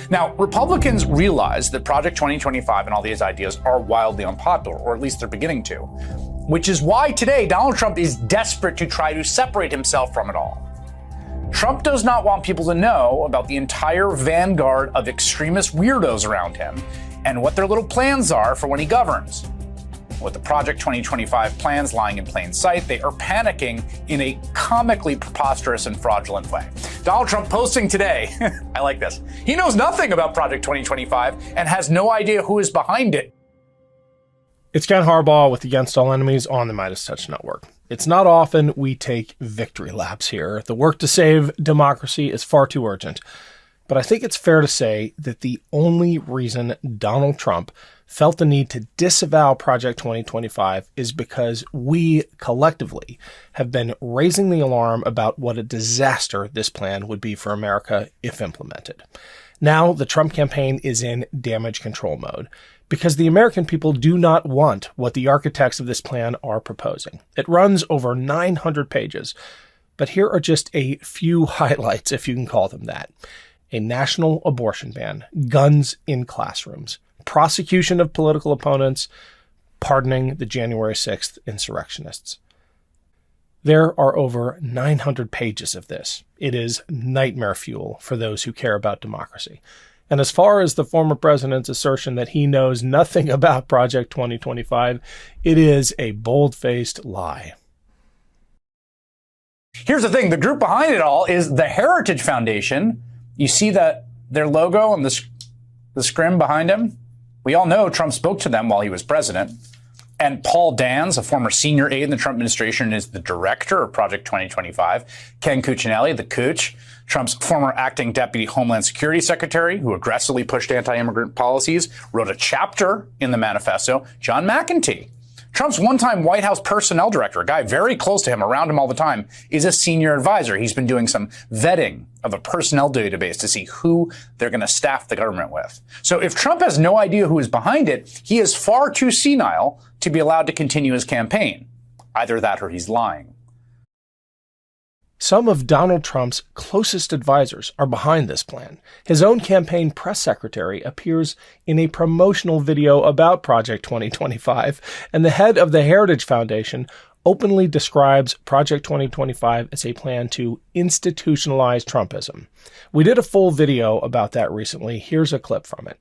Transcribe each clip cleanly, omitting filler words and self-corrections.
Now, Republicans realize that Project 2025 and all these ideas are wildly unpopular, or at least they're beginning to, which is why today Donald Trump is desperate to try to separate himself from it all. Trump does not want people to know about the entire vanguard of extremist weirdos around him and what their little plans are for when he governs. With the Project 2025 plans lying in plain sight, they are panicking in a comically preposterous and fraudulent way. Donald Trump posting today, I like this, he knows nothing about Project 2025 and has no idea who is behind it. It's Ken Harbaugh with Against All Enemies on the MeidasTouch network. It's not often we take victory laps here. The work to save democracy is far too urgent. But I think it's fair to say that the only reason Donald Trump felt the need to disavow Project 2025 is because we collectively have been raising the alarm about what a disaster this plan would be for America if implemented. Now the Trump campaign is in damage control mode because the American people do not want what the architects of this plan are proposing. It runs over 900 pages, but here are just a few highlights, if you can call them that. A national abortion ban, guns in classrooms, prosecution of political opponents, pardoning the January 6th insurrectionists. There are over 900 pages of this. It is nightmare fuel for those who care about democracy. And as far as the former president's assertion that he knows nothing about Project 2025, it is a bold-faced lie. Here's the thing, the group behind it all is the Heritage Foundation. You see that their logo and the scrim behind him? We all know Trump spoke to them while he was president. And Paul Dans, a former senior aide in the Trump administration, is the director of Project 2025. Ken Cuccinelli, the Cooch, Trump's former acting deputy Homeland Security Secretary, who aggressively pushed anti-immigrant policies, wrote a chapter in the manifesto. John McEntee, Trump's one-time White House personnel director, a guy very close to him, around him all the time, is a senior advisor. He's been doing some vetting of a personnel database to see who they're going to staff the government with. So if Trump has no idea who is behind it, he is far too senile to be allowed to continue his campaign. Either that or he's lying. Some of Donald Trump's closest advisors are behind this plan. His own campaign press secretary appears in a promotional video about Project 2025, and the head of the Heritage Foundation openly describes Project 2025 as a plan to institutionalize Trumpism. We did a full video about that recently. Here's a clip from it.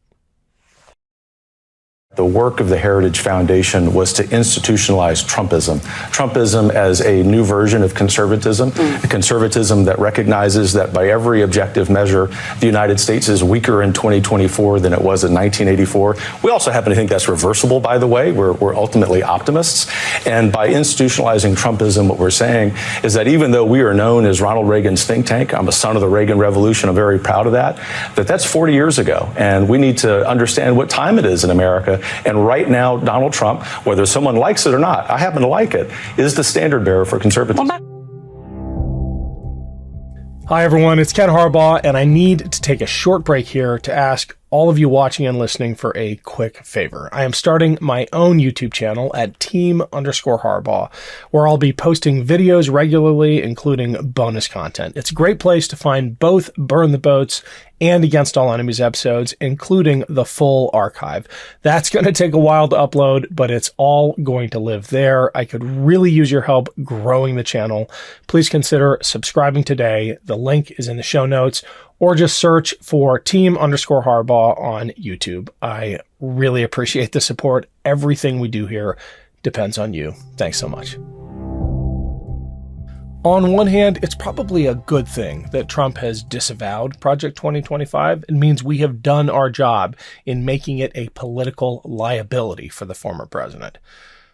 The work of the Heritage Foundation was to institutionalize Trumpism. Trumpism as a new version of conservatism, a conservatism that recognizes that by every objective measure, the United States is weaker in 2024 than it was in 1984. We also happen to think that's reversible, by the way. We're ultimately optimists. And by institutionalizing Trumpism, what we're saying is that even though we are known as Ronald Reagan's think tank, I'm a son of the Reagan Revolution, I'm very proud of that, that's 40 years ago. And we need to understand what time it is in America. And right now, Donald Trump, whether someone likes it or not, I happen to like it, is the standard bearer for conservatism. Hi, everyone. It's Ken Harbaugh, and I need to take a short break here to ask all of you watching and listening for a quick favor. I am starting my own YouTube channel at team_Harbaugh, where I'll be posting videos regularly, including bonus content. It's a great place to find both Burn the Boats and Against All Enemies episodes, including the full archive. That's going to take a while to upload, but it's all going to live there. I could really use your help growing the channel. Please consider subscribing today. The link is in the show notes, or just search for team_Harbaugh on YouTube. I really appreciate the support. Everything we do here depends on you. Thanks so much. On one hand, it's probably a good thing that Trump has disavowed Project 2025. It means we have done our job in making it a political liability for the former president.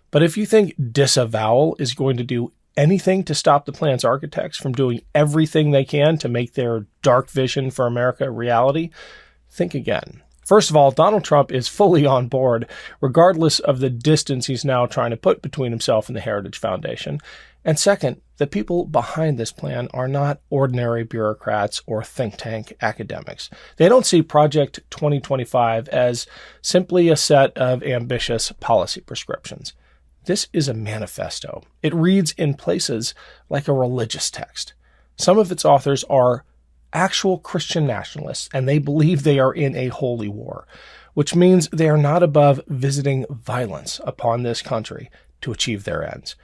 But if you think disavowal is going to do anything to stop the plan's architects from doing everything they can to make their dark vision for America a reality, think again. First of all, Donald Trump is fully on board, regardless of the distance he's now trying to put between himself and the Heritage Foundation. And second, the people behind this plan are not ordinary bureaucrats or think tank academics. They don't see Project 2025 as simply a set of ambitious policy prescriptions. This is a manifesto. It reads in places like a religious text. Some of its authors are actual Christian nationalists, and they believe they are in a holy war, which means they are not above visiting violence upon this country to achieve their ends.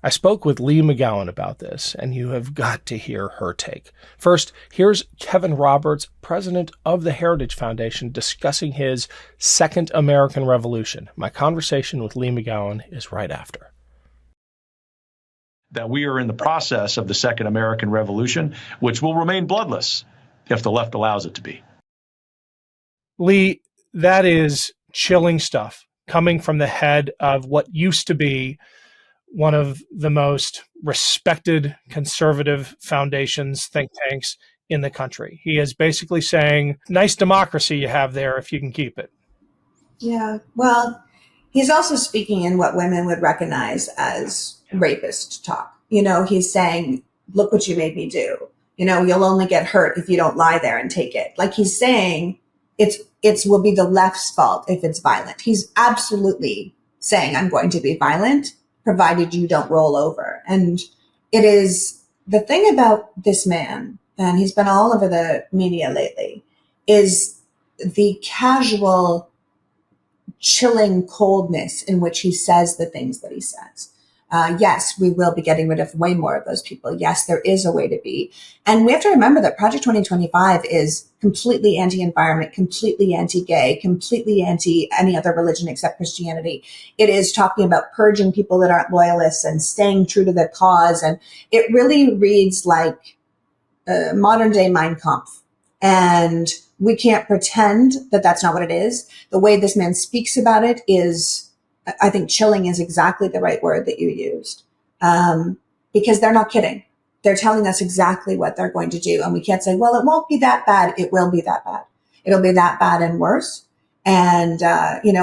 I spoke with Lee McGowan about this, and you have got to hear her take. First, here's Kevin Roberts, president of the Heritage Foundation, discussing his Second American Revolution. My conversation with Lee McGowan is right after. That we are in the process of the Second American Revolution, which will remain bloodless if the left allows it to be. Lee, that is chilling stuff coming from the head of what used to be one of the most respected conservative foundations, think tanks in the country. He is basically saying, nice democracy you have there if you can keep it. Yeah, well, he's also speaking in what women would recognize as rapist talk. You know, he's saying, look what you made me do. You know, you'll only get hurt if you don't lie there and take it. Like he's saying it will be the left's fault if it's violent. He's absolutely saying, I'm going to be violent, provided you don't roll over. And it is the thing about this man, and he's been all over the media lately, is the casual, chilling coldness in which he says the things that he says. Yes, we will be getting rid of way more of those people. Yes, there is a way to be. And we have to remember that Project 2025 is completely anti-environment, completely anti-gay, completely anti any other religion except Christianity. It is talking about purging people that aren't loyalists and staying true to the cause. And it really reads like modern day Mein Kampf. And we can't pretend that that's not what it is. The way this man speaks about it is, I think chilling is exactly the right word that you used, because they're not kidding. They're telling us exactly what they're going to do. And we can't say, well, it won't be that bad. It will be that bad. It'll be that bad and worse. And,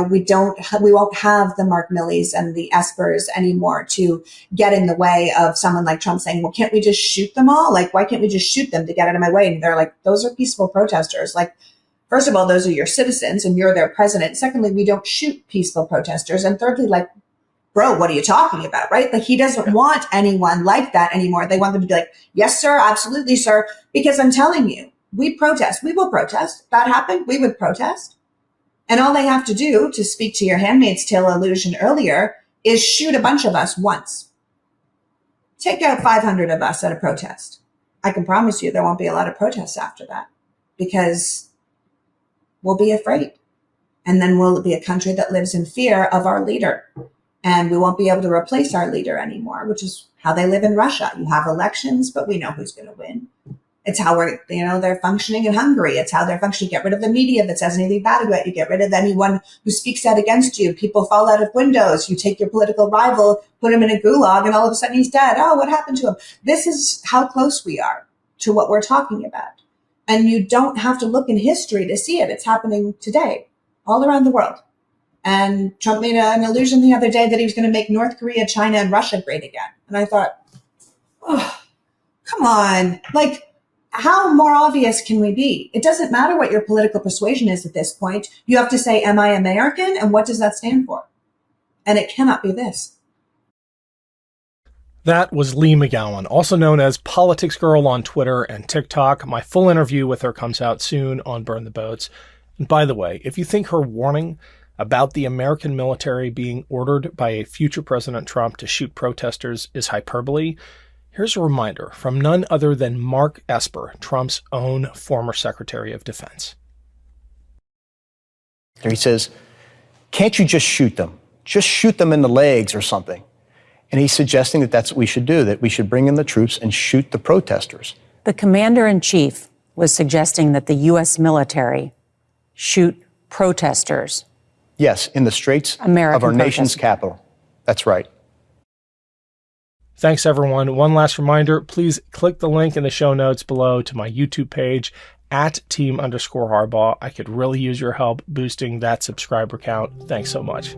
we won't have the Mark Millies and the Espers anymore to get in the way of someone like Trump saying, well, can't we just shoot them all? Like, why can't we just shoot them to get out of my way? And they're like, those are peaceful protesters. Like, first of all, those are your citizens and you're their president. Secondly, we don't shoot peaceful protesters. And thirdly, like, bro, what are you talking about, right? Like, he doesn't want anyone like that anymore. They want them to be like, yes, sir, absolutely, sir. Because I'm telling you, we protest. We will protest. If that happened, we would protest. And all they have to do, to speak to your Handmaid's Tale allusion earlier, is shoot a bunch of us once. Take out 500 of us at a protest. I can promise you there won't be a lot of protests after that, because we'll be afraid. And then we'll be a country that lives in fear of our leader. And we won't be able to replace our leader anymore, which is how they live in Russia. You have elections, but we know who's going to win. It's how they're functioning in Hungary. It's how they're functioning. Get rid of the media that says anything bad about you. Get rid of anyone who speaks out against you. People fall out of windows. You take your political rival, put him in a gulag, and all of a sudden he's dead. Oh, what happened to him? This is how close we are to what we're talking about. And you don't have to look in history to see it. It's happening today, all around the world. And Trump made an allusion the other day that he was going to make North Korea, China, and Russia great again. And I thought, oh, come on. Like, how more obvious can we be? It doesn't matter what your political persuasion is at this point. You have to say, am I American? And what does that stand for? And it cannot be this. That was Lee McGowan, also known as Politics Girl on Twitter and TikTok. My full interview with her comes out soon on Burn the Boats. And by the way, if you think her warning about the American military being ordered by a future President Trump to shoot protesters is hyperbole, here's a reminder from none other than Mark Esper, Trump's own former Secretary of Defense. He says, can't you just shoot them? Just shoot them in the legs or something. And he's suggesting that that's what we should do, that we should bring in the troops and shoot the protesters. The commander-in-chief was suggesting that the U.S. military shoot protesters. Yes, in the streets of our nation's capital. That's right. Thanks, everyone. One last reminder, please click the link in the show notes below to my YouTube page at @team_Harbaugh. I could really use your help boosting that subscriber count. Thanks so much.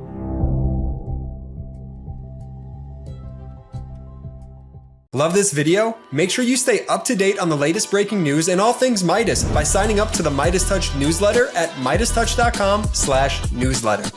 Love this video? Make sure you stay up to date on the latest breaking news and all things Meidas by signing up to the MeidasTouch newsletter at MeidasTouch.com/newsletter.